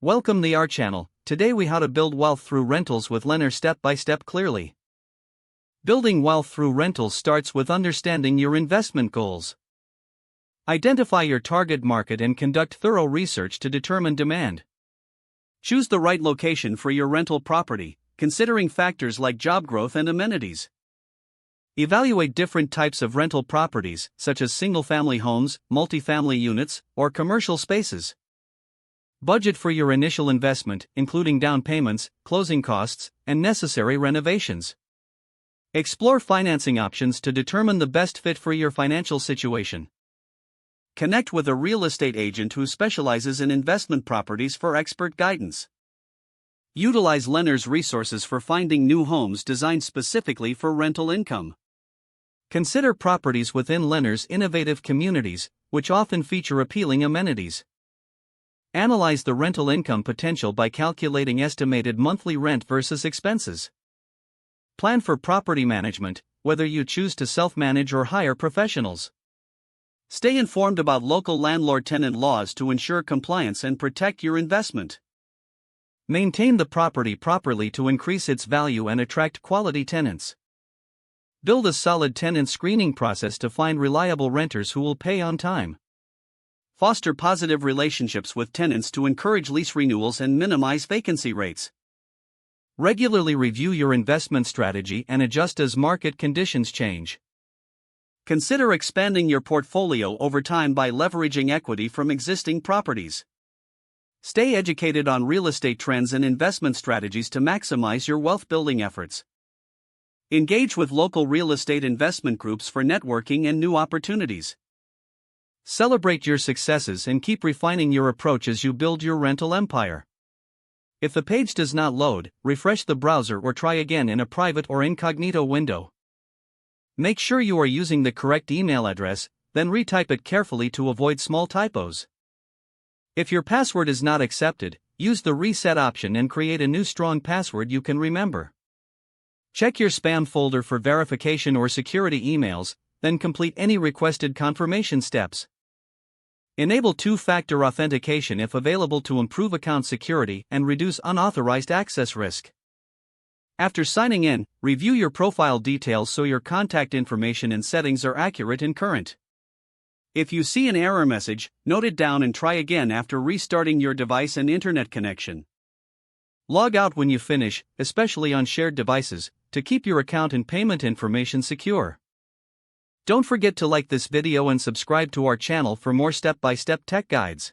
Welcome the our channel. Today we how to build wealth through rentals with Lennar step by step clearly. Building wealth through rentals starts with understanding your investment goals. Identify your target market and conduct thorough research to determine demand. Choose the right location for your rental property, considering factors like job growth and amenities. Evaluate different types of rental properties, such as single-family homes, multifamily units, or commercial spaces. Budget for your initial investment, including down payments, closing costs, and necessary renovations. Explore financing options to determine the best fit for your financial situation. Connect with a real estate agent who specializes in investment properties for expert guidance. Utilize Lennar's resources for finding new homes designed specifically for rental income. Consider properties within Lennar's innovative communities, which often feature appealing amenities. Analyze the rental income potential by calculating estimated monthly rent versus expenses. Plan for property management, whether you choose to self-manage or hire professionals. Stay informed about local landlord-tenant laws to ensure compliance and protect your investment. Maintain the property properly to increase its value and attract quality tenants. Build a solid tenant screening process to find reliable renters who will pay on time. Foster positive relationships with tenants to encourage lease renewals and minimize vacancy rates. Regularly review your investment strategy and adjust as market conditions change. Consider expanding your portfolio over time by leveraging equity from existing properties. Stay educated on real estate trends and investment strategies to maximize your wealth building efforts. Engage with local real estate investment groups for networking and new opportunities. Celebrate your successes and keep refining your approach as you build your rental empire. If the page does not load, refresh the browser or try again in a private or incognito window. Make sure you are using the correct email address, then retype it carefully to avoid small typos. If your password is not accepted, use the reset option and create a new strong password you can remember. Check your spam folder for verification or security emails, then complete any requested confirmation steps. Enable two-factor authentication if available to improve account security and reduce unauthorized access risk. After signing in, review your profile details so your contact information and settings are accurate and current. If you see an error message, note it down and try again after restarting your device and internet connection. Log out when you finish, especially on shared devices, to keep your account and payment information secure. Don't forget to like this video and subscribe to our channel for more step-by-step tech guides.